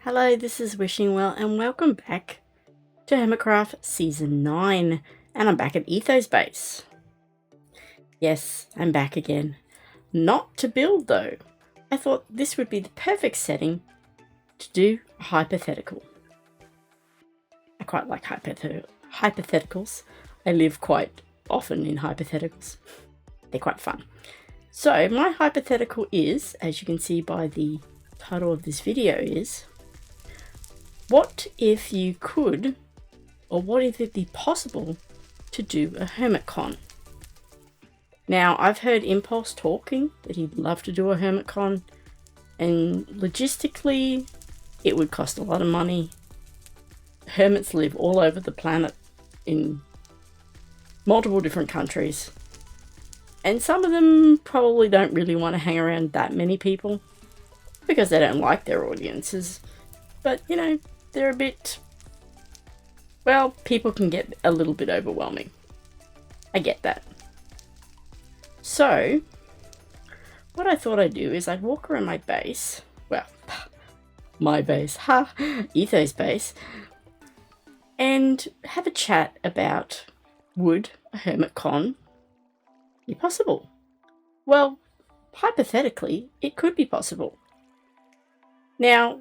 Hello, this is Wishingwell and welcome back to Hermitcraft Season 9, and I'm back at Ethos Base. Yes, I'm back again. Not to build though. I thought this would be the perfect setting to do a hypothetical. I quite like hypotheticals. I live quite often in hypotheticals. They're quite fun. So my hypothetical is, as you can see by the title of this video, is what if you could, or what if it'd be possible to do a hermitcon? Now, I've heard Impulse talking that he'd love to do a hermitcon, and logistically, it would cost a lot of money. Hermits live all over the planet in multiple different countries, and some of them probably don't really want to hang around that many people because they don't like their audiences. But, you know, they're a bit, well, people can get a little bit overwhelming. I get that. So, what I thought I'd do is I'd walk around my base, well, my base, Ethos Base, and have a chat about would a hermitcon be possible? Well, hypothetically, it could be possible. Now,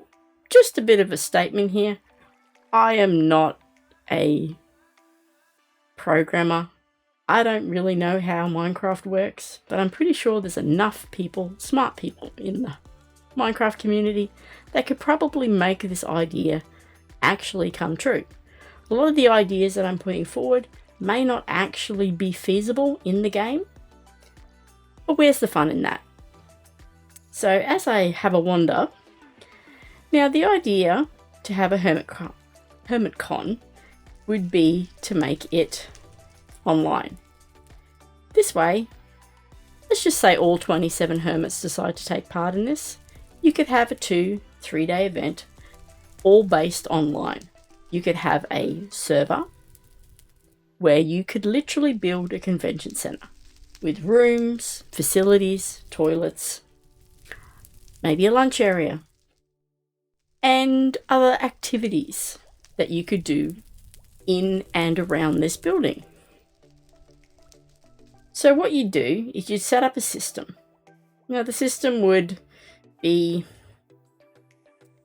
just a bit of a statement here. I am not a programmer. I don't really know how Minecraft works, but I'm pretty sure there's enough people, smart people in the Minecraft community that could probably make this idea actually come true. A lot of the ideas that I'm putting forward may not actually be feasible in the game, but where's the fun in that? So as I have a wander, now the idea to have a hermitcon would be to make it online. This way, let's just say all 27 hermits decide to take part in this. You could have a 2-3 day event, all based online. You could have a server where you could literally build a convention center with rooms, facilities, toilets, maybe a lunch area, and other activities that you could do in and around this building. So what you do is you set up a system. Now the system would be,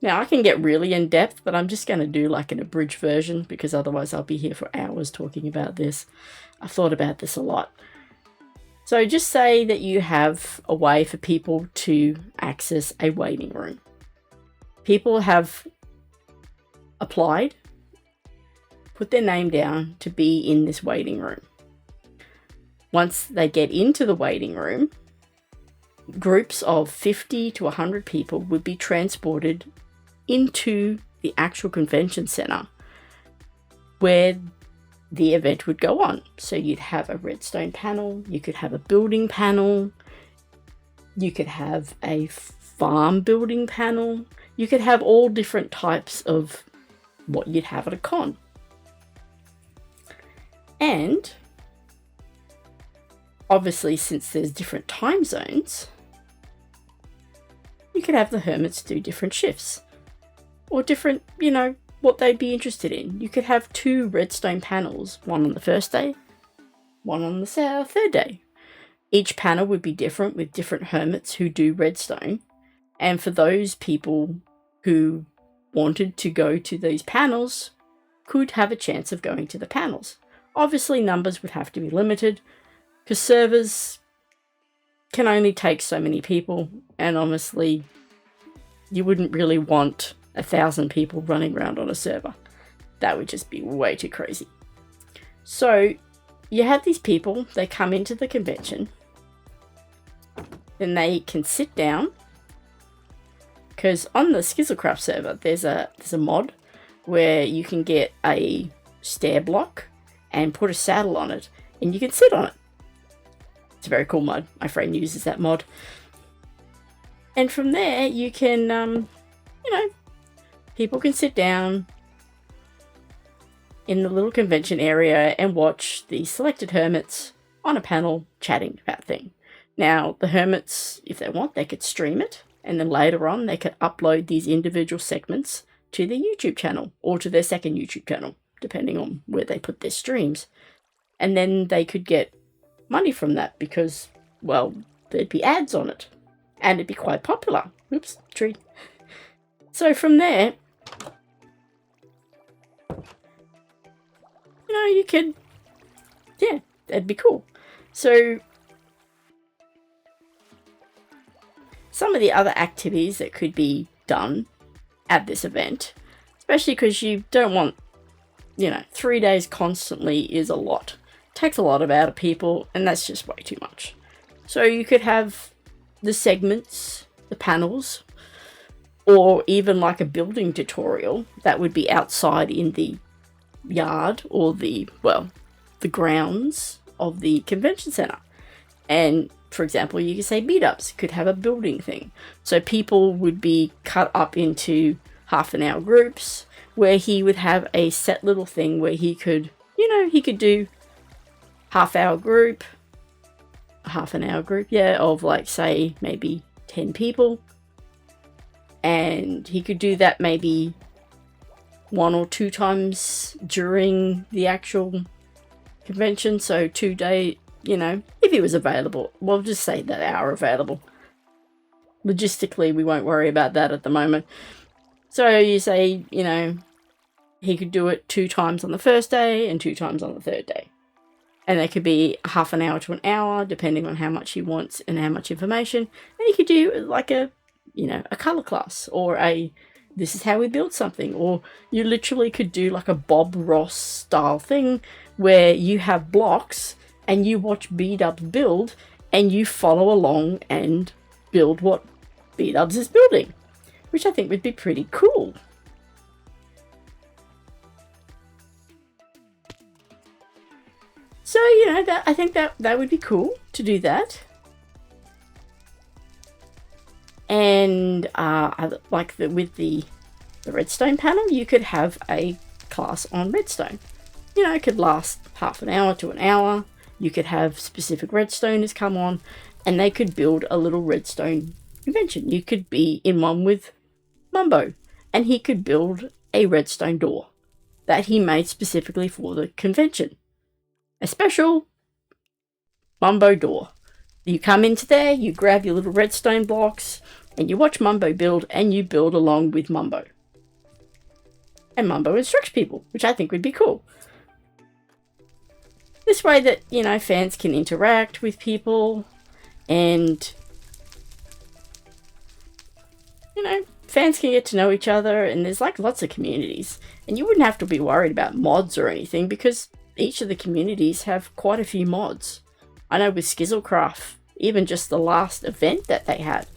now I can get really in depth, but I'm just going to do like an abridged version because otherwise I'll be here for hours talking about this. I've thought about this a lot. So just say that you have a way for people to access a waiting room. People have applied, put their name down to be in this waiting room. Once they get into the waiting room, groups of 50 to 100 people would be transported into the actual convention center where the event would go on. So you'd have a redstone panel, you could have a building panel, you could have a farm building panel, you could have all different types of what you'd have at a con. And obviously, since there's different time zones, you could have the hermits do different shifts or different, you know, what they'd be interested in. You could have 2 redstone panels, one on the first day, one on the third day. Each panel would be different with different hermits who do redstone. And for those people who wanted to go to these panels, could have a chance of going to the panels. Obviously, numbers would have to be limited because servers can only take so many people, and honestly, you wouldn't really want 1,000 people running around on a server. That would just be way too crazy. So you have these people, they come into the convention, then they can sit down, because on the Skizzlecraft server, there's a mod where you can get a stair block and put a saddle on it, and you can sit on it. It's a very cool mod. My friend uses that mod. And from there, you can, you know, people can sit down in the little convention area and watch the selected hermits on a panel chatting about things. Now, the hermits, if they want, they could stream it, and then later on they could upload these individual segments to their YouTube channel or to their second YouTube channel, depending on where they put their streams. And then they could get money from that because, well, there'd be ads on it and it'd be quite popular. Oops, tree. So from there, you could, yeah, that'd be cool. So some of the other activities that could be done at this event, especially because you don't want, 3 days constantly is a lot. It takes a lot out of people, and that's just way too much. So you could have the segments, the panels, or even like a building tutorial that would be outside in the yard or the grounds of the convention center. And for example, you could say meetups could have a building thing. So people would be cut up into half-an-hour groups where he would have a set little thing where he could, he could do half-an-hour group, of like, say, maybe 10 people. And he could do that maybe 1 or 2 times during the actual convention. So 2 days, if he was available. We'll just say that hour available. Logistically, we won't worry about that at the moment. So you say, he could do it 2 times on the first day and 2 times on the third day. And they could be half an hour to an hour, depending on how much he wants and how much information. And he could do like a color class or this is how we build something. Or you literally could do like a Bob Ross style thing where you have blocks and you watch B-Dubs build and you follow along and build what B-Dubs is building, which I think would be pretty cool. So, I think that would be cool to do that. And with the redstone panel, you could have a class on redstone. It could last half an hour to an hour. You could have specific redstoners come on and they could build a little redstone convention. You could be in one with Mumbo and he could build a redstone door that he made specifically for the convention. A special Mumbo door. You come into there, you grab your little redstone blocks and you watch Mumbo build and you build along with Mumbo. And Mumbo instructs people, which I think would be cool. This way that, fans can interact with people and, fans can get to know each other and there's like lots of communities. And you wouldn't have to be worried about mods or anything because each of the communities have quite a few mods. I know with Skizzlecraft, even just the last event that they had,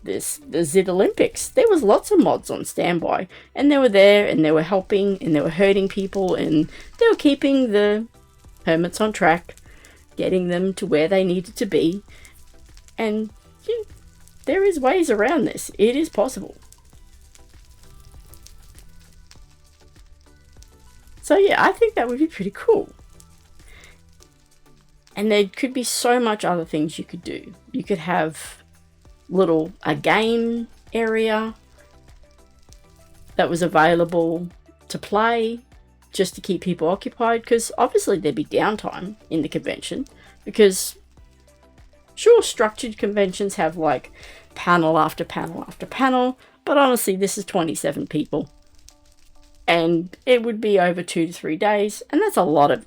the Zid Olympics, there was lots of mods on standby and they were there and they were helping and they were hurting people and they were keeping the hermits on track, getting them to where they needed to be. And there is ways around this. It is possible. So yeah, I think that would be pretty cool. And there could be so much other things you could do. You could have a game area that was available to play just to keep people occupied, because obviously there'd be downtime in the convention because sure, structured conventions have like panel after panel after panel, but honestly this is 27 people and it would be over 2 to 3 days and that's a lot of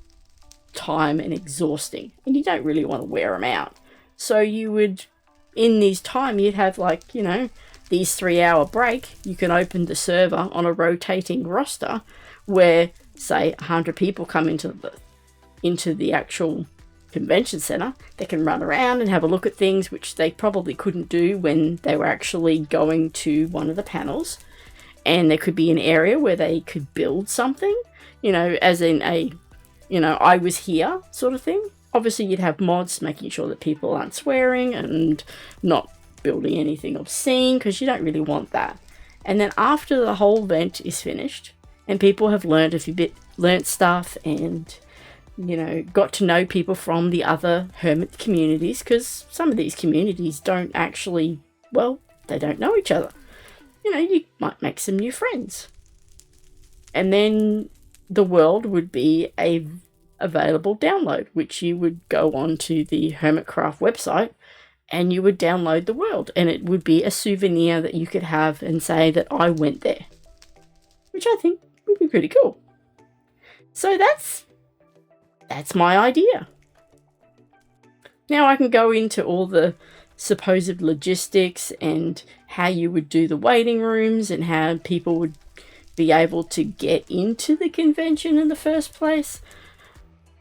time and exhausting and you don't really want to wear them out. So you would, in this time, you'd have like, these 3-hour break. You can open the server on a rotating roster where say 100 people come into the actual convention center. They can run around and have a look at things which they probably couldn't do when they were actually going to one of the panels. And there could be an area where they could build something, as in a I was here sort of thing. Obviously you'd have mods making sure that people aren't swearing and not building anything obscene because you don't really want that. And then after the whole event is finished and people have learnt stuff and got to know people from the other hermit communities, because some of these communities don't actually, they don't know each other. You might make some new friends. And then the world would be a available download, which you would go on to the Hermitcraft website and you would download the world, and it would be a souvenir that you could have and say that I went there, which I think would be pretty cool. So that's my idea. Now I can go into all the supposed logistics and how you would do the waiting rooms and how people would be able to get into the convention in the first place.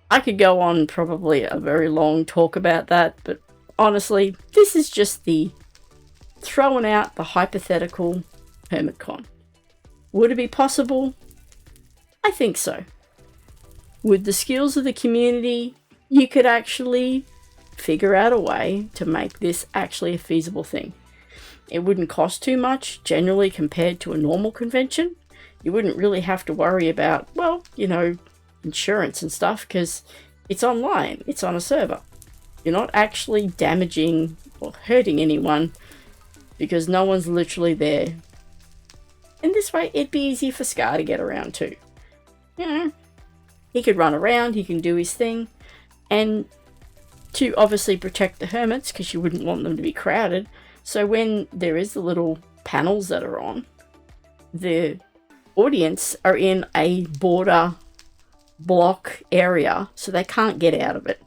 I could go on probably a very long talk about that, but honestly, this is just the throwing out the hypothetical HermitCon. Would it be possible? I think so. With the skills of the community, you could actually figure out a way to make this actually a feasible thing. It wouldn't cost too much, generally, compared to a normal convention. You wouldn't really have to worry about, well, you know, insurance and stuff, because it's online, it's on a server. You're not actually damaging or hurting anyone because no one's literally there. And this way, it'd be easy for Scar to get around too. You know, he could run around, he can do his thing, and to obviously protect the hermits, because you wouldn't want them to be crowded. So when there is the little panels that are on, the audience are in a border block area, so they can't get out of it.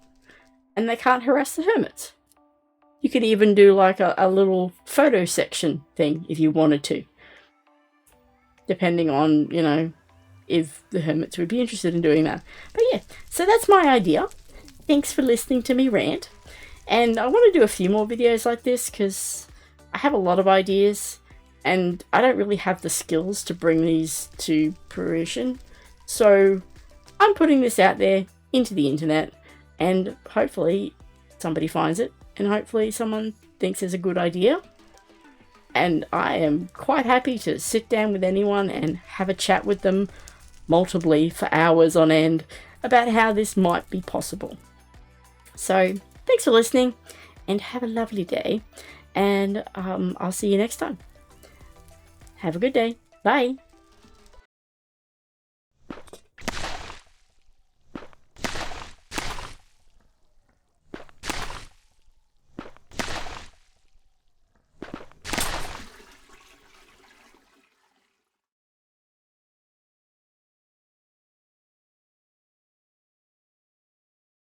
And they can't harass the hermits. You could even do like a little photo section thing if you wanted to. Depending on, you know, if the hermits would be interested in doing that. But yeah, so that's my idea. Thanks for listening to me rant. And I want to do a few more videos like this because I have a lot of ideas and I don't really have the skills to bring these to fruition. So I'm putting this out there into the internet and hopefully somebody finds it and hopefully someone thinks it's a good idea. And I am quite happy to sit down with anyone and have a chat with them multiply for hours on end about how this might be possible. So thanks for listening and have a lovely day, and I'll see you next time. Have a good day. Bye.